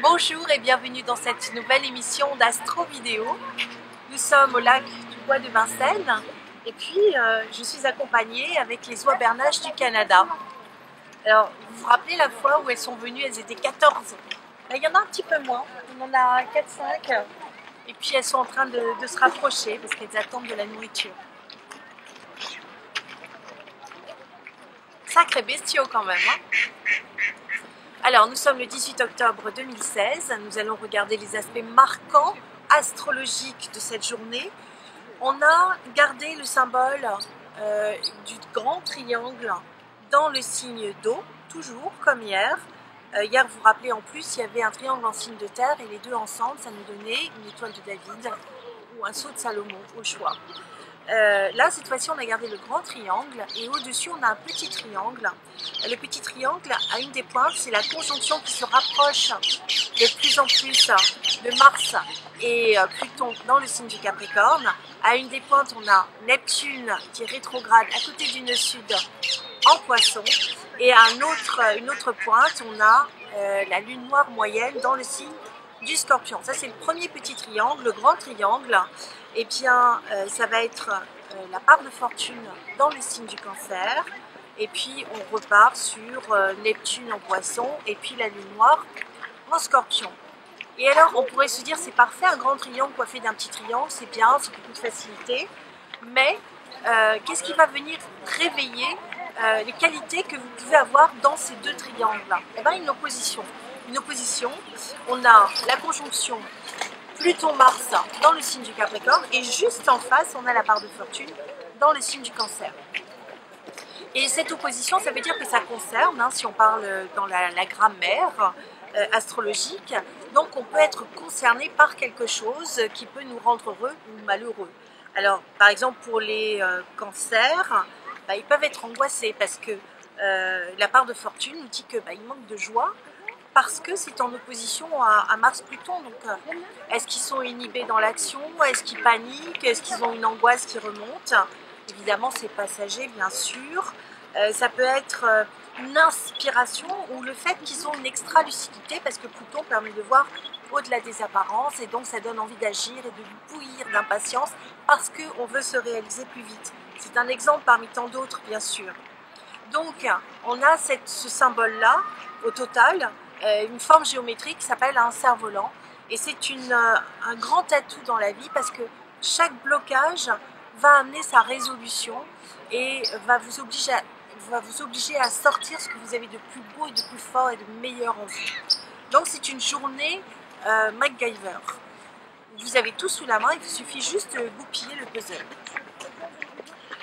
Bonjour et bienvenue dans cette nouvelle émission d'Astro Vidéo. Nous sommes au lac du Bois de Vincennes et puis je suis accompagnée avec les oies bernaches du Canada. Alors vous vous rappelez la fois où elles sont venues, elles étaient 14. Là, il y en a un petit peu moins, on en a 4-5 et puis elles sont en train de se rapprocher parce qu'elles attendent de la nourriture. Sacré bestiaux quand même, hein. Alors, nous sommes le 18 octobre 2016, nous allons regarder les aspects marquants astrologiques de cette journée. On a gardé le symbole du grand triangle dans le signe d'eau, toujours comme hier. Hier, vous vous rappelez, en plus, il y avait un triangle en signe de terre et les deux ensemble, ça nous donnait une étoile de David ou un sceau de Salomon, au choix. Là, cette fois-ci, on a gardé le grand triangle et au-dessus, on a un petit triangle. Le petit triangle, à une des pointes, c'est la conjonction qui se rapproche de plus en plus de Mars et Pluton dans le signe du Capricorne. À une des pointes, on a Neptune qui est rétrograde à côté du nœud sud en Poisson. Et à une autre pointe, on a la lune noire moyenne dans le signe du Scorpion. Ça, c'est le premier petit triangle, le grand triangle. Et bien, ça va être la part de fortune dans le signe du Cancer. Et puis, on repart sur Neptune en Poisson et puis la lune noire en Scorpion. Et alors, on pourrait se dire, c'est parfait, un grand triangle coiffé d'un petit triangle, c'est bien, c'est beaucoup de facilité. Mais, qu'est-ce qui va venir réveiller les qualités que vous pouvez avoir dans ces deux triangles-là? Eh bien, une opposition. Une opposition, on a la conjonction Pluton-Mars dans le signe du Capricorne et juste en face, on a la part de fortune dans le signe du Cancer. Et cette opposition, ça veut dire que ça concerne, hein, si on parle dans la grammaire astrologique, donc on peut être concerné par quelque chose qui peut nous rendre heureux ou malheureux. Alors, par exemple, pour les cancers, ils peuvent être angoissés parce que la part de fortune nous dit qu'il manque de joie, parce que c'est en opposition à Mars-Pluton. Donc, est-ce qu'ils sont inhibés dans l'action? Est-ce qu'ils paniquent? Est-ce qu'ils ont une angoisse qui remonte? Évidemment, c'est passager, bien sûr. Ça peut être une inspiration ou le fait qu'ils ont une extra-lucidité, parce que Pluton permet de voir au-delà des apparences, et donc ça donne envie d'agir et de bouillir d'impatience, parce qu'on veut se réaliser plus vite. C'est un exemple parmi tant d'autres, bien sûr. Donc, on a ce symbole-là, au total, une forme géométrique qui s'appelle un cerf-volant et c'est un grand atout dans la vie parce que chaque blocage va amener sa résolution et va vous obliger à sortir ce que vous avez de plus beau et de plus fort et de meilleur en vous. Donc c'est une journée MacGyver. Vous avez tout sous la main, il vous suffit juste de goupiller le puzzle.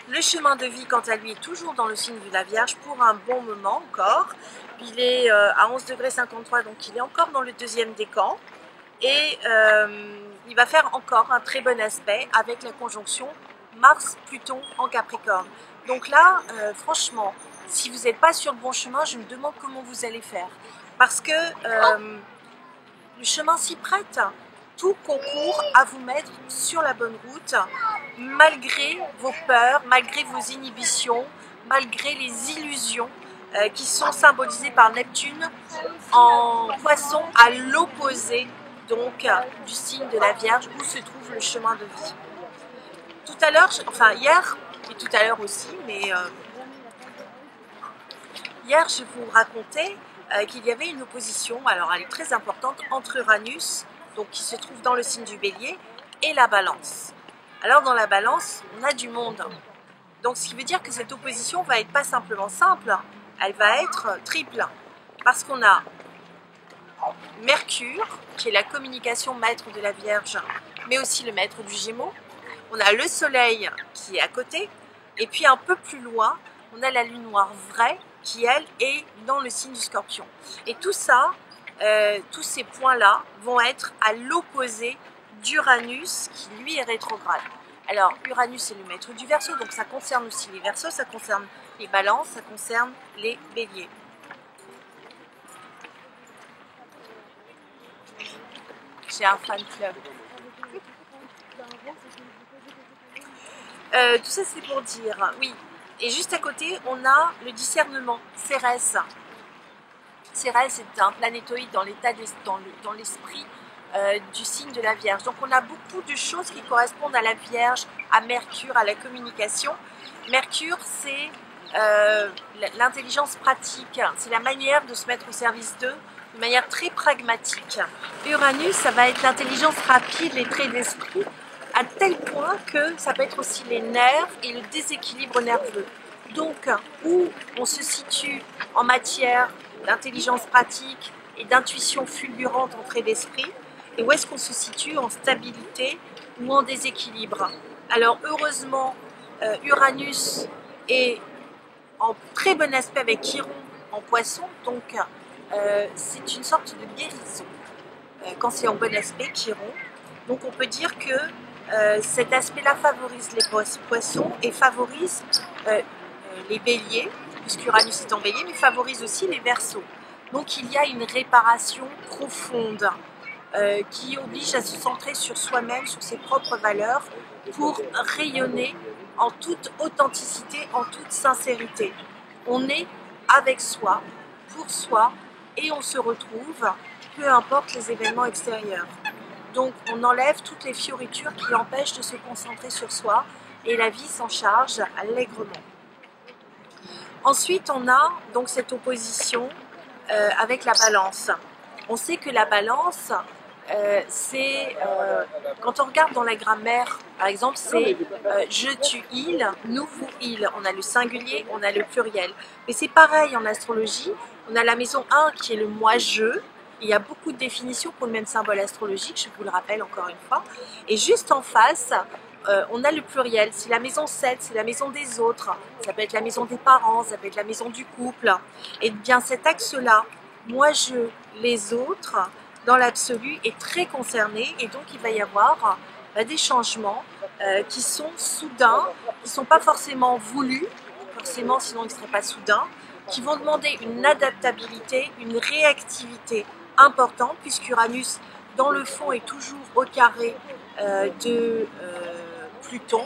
Le chemin de vie, quant à lui, est toujours dans le signe de la Vierge pour un bon moment encore. Il est à 11,53 °, donc il est encore dans le deuxième décan. Et il va faire encore un très bon aspect avec la conjonction Mars-Pluton en Capricorne. Donc là, franchement, si vous n'êtes pas sur le bon chemin, je me demande comment vous allez faire. Parce que le chemin s'y prête. Tout concourt à vous mettre sur la bonne route, malgré vos peurs, malgré vos inhibitions, malgré les illusions qui sont symbolisées par Neptune en Poisson, à l'opposé donc du signe de la Vierge où se trouve le chemin de vie. Tout à l'heure, enfin hier et tout à l'heure aussi, mais hier je vous racontais qu'il y avait une opposition, alors elle est très importante, entre Uranus, donc qui se trouve dans le signe du Bélier, et la Balance. Alors dans la Balance, on a du monde. Donc ce qui veut dire que cette opposition va être pas simplement simple, elle va être triple. Parce qu'on a Mercure, qui est la communication maître de la Vierge, mais aussi le maître du Gémeaux. on a le soleil qui est à côté, et puis un peu plus loin, on a la lune noire vraie qui, elle, est dans le signe du Scorpion. Et tout ça, tous ces points-là vont être à l'opposé d'Uranus qui, lui, est rétrograde. Alors, Uranus est le maître du Verseau, donc ça concerne aussi les Verseaux, ça concerne les Balances, ça concerne les Béliers. J'ai un fan club. Tout ça c'est pour dire, oui. Et juste à côté, on a le discernement, Cérès. Cérès est un planétoïde dans l'état dans l'esprit du signe de la Vierge. Donc on a beaucoup de choses qui correspondent à la Vierge, à Mercure, à la communication. Mercure, c'est l'intelligence pratique, c'est la manière de se mettre au service d'eux, de manière très pragmatique. Uranus, ça va être l'intelligence rapide, les traits d'esprit, à tel point que ça peut être aussi les nerfs et le déséquilibre nerveux. Donc, où on se situe en matière d'intelligence pratique et d'intuition fulgurante en traits d'esprit, et où est-ce qu'on se situe en stabilité ou en déséquilibre. Alors, heureusement, Uranus est en très bon aspect avec Chiron en Poisson, donc c'est une sorte de guérison quand c'est en bon aspect, Chiron. Donc on peut dire que cet aspect-là favorise les Poissons et favorise les Béliers, puisqu'Uranus est en Bélier, mais favorise aussi les Verseaux. Donc il y a une réparation profonde qui oblige à se centrer sur soi-même, sur ses propres valeurs, pour rayonner en toute authenticité, en toute sincérité. On est avec soi, pour soi, et on se retrouve, peu importe les événements extérieurs. Donc on enlève toutes les fioritures qui empêchent de se concentrer sur soi, et la vie s'en charge allègrement. Ensuite, on a donc cette opposition avec la Balance. On sait que la Balance, c'est quand on regarde dans la grammaire, par exemple, c'est je, tu, il, nous, vous, il. On a le singulier, on a le pluriel. Mais c'est pareil en astrologie. On a la maison 1 qui est le moi, je. Il y a beaucoup de définitions pour le même symbole astrologique, je vous le rappelle encore une fois. Et juste en face, on a le pluriel. C'est la maison 7, c'est la maison des autres. Ça peut être la maison des parents, ça peut être la maison du couple. Et bien cet axe-là, moi, je, les autres, dans l'absolu, est très concerné. Et donc, il va y avoir des changements qui sont soudains, qui ne sont pas forcément voulus, forcément, sinon ils ne seraient pas soudains, qui vont demander une adaptabilité, une réactivité importante, puisqu'Uranus, dans le fond, est toujours au carré de Pluton,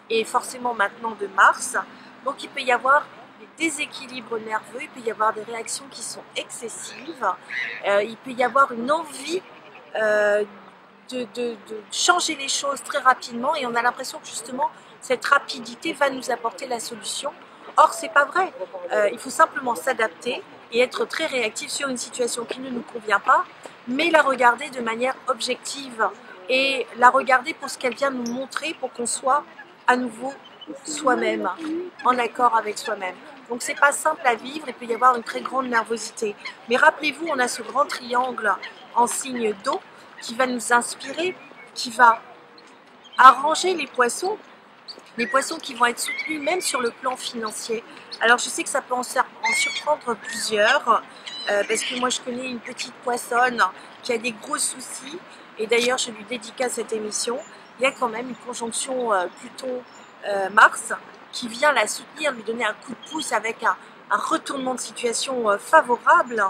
et forcément maintenant de Mars. Donc il peut y avoir des déséquilibres nerveux, il peut y avoir des réactions qui sont excessives, il peut y avoir une envie de changer les choses très rapidement, et on a l'impression que justement cette rapidité va nous apporter la solution. Or, c'est pas vrai. Il faut simplement s'adapter et être très réactif sur une situation qui ne nous convient pas, mais la regarder de manière objective et la regarder pour ce qu'elle vient nous montrer, pour qu'on soit à nouveau soi-même, en accord avec soi-même. Donc c'est pas simple à vivre, il peut y avoir une très grande nervosité. Mais rappelez-vous, on a ce grand triangle en signe d'eau qui va nous inspirer, qui va arranger les poissons qui vont être soutenus même sur le plan financier. Alors je sais que ça peut en surprendre plusieurs, parce que moi je connais une petite poissonne qui a des gros soucis, et d'ailleurs je lui dédicace cette émission. Il y a quand même une conjonction Pluton-Mars qui vient la soutenir, lui donner un coup de pouce avec un retournement de situation favorable,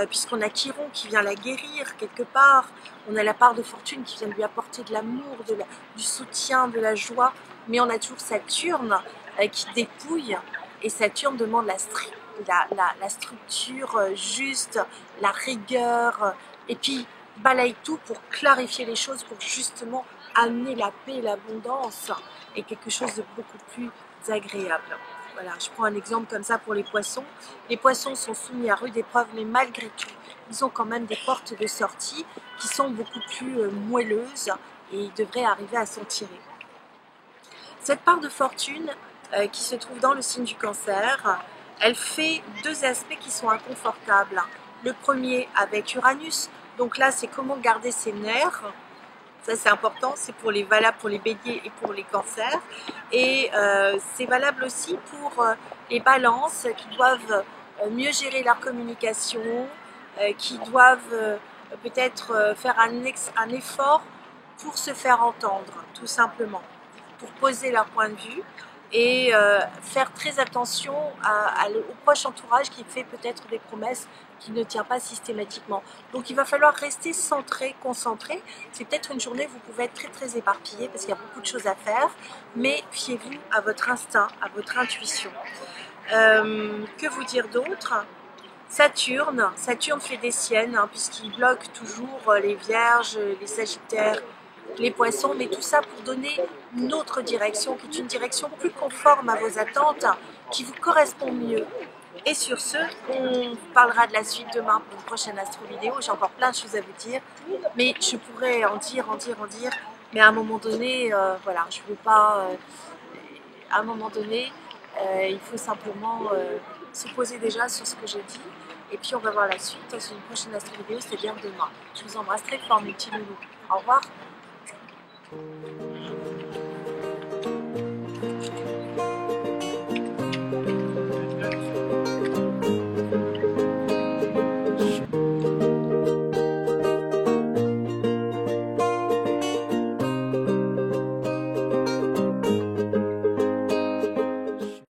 puisqu'on a Chiron qui vient la guérir quelque part, on a la part de fortune qui vient lui apporter de l'amour, du soutien, de la joie, mais on a toujours Saturne qui dépouille, et Saturne demande la structure juste, la rigueur, et puis balaye tout pour clarifier les choses, pour justement amener la paix et l'abondance, et quelque chose de beaucoup plus agréable. Voilà, je prends un exemple comme ça pour les poissons. Les poissons sont soumis à rude épreuve, mais malgré tout, ils ont quand même des portes de sortie qui sont beaucoup plus moelleuses, et ils devraient arriver à s'en tirer. Cette part de fortune qui se trouve dans le signe du Cancer, elle fait deux aspects qui sont inconfortables. Le premier avec Uranus, donc là c'est comment garder ses nerfs Ça c'est important, c'est valable pour les béliers et pour les cancers. Et c'est valable aussi pour les balances qui doivent mieux gérer leur communication, qui doivent peut-être faire un effort pour se faire entendre, tout simplement, pour poser leur point de vue et faire très attention au proche entourage qui fait peut-être des promesses qui ne tient pas systématiquement. Donc il va falloir rester centré, concentré. C'est peut-être une journée où vous pouvez être très éparpillé parce qu'il y a beaucoup de choses à faire, mais fiez-vous à votre instinct, à votre intuition. Que vous dire d'autre ? Saturne fait des siennes, hein, puisqu'il bloque toujours les vierges, les sagittaires, les poissons, mais tout ça pour donner une autre direction, qui est une direction plus conforme à vos attentes, qui vous correspond mieux. Et sur ce, on parlera de la suite demain pour une prochaine astro vidéo. J'ai encore plein de choses à vous dire, mais je pourrais en dire, mais à un moment donné, voilà, je ne veux pas... à un moment donné, il faut simplement se poser déjà sur ce que j'ai dit. Et puis on va voir la suite sur une prochaine astro vidéo, c'est-à-dire demain. Je vous embrasse très fort mes petits loulous. Au revoir.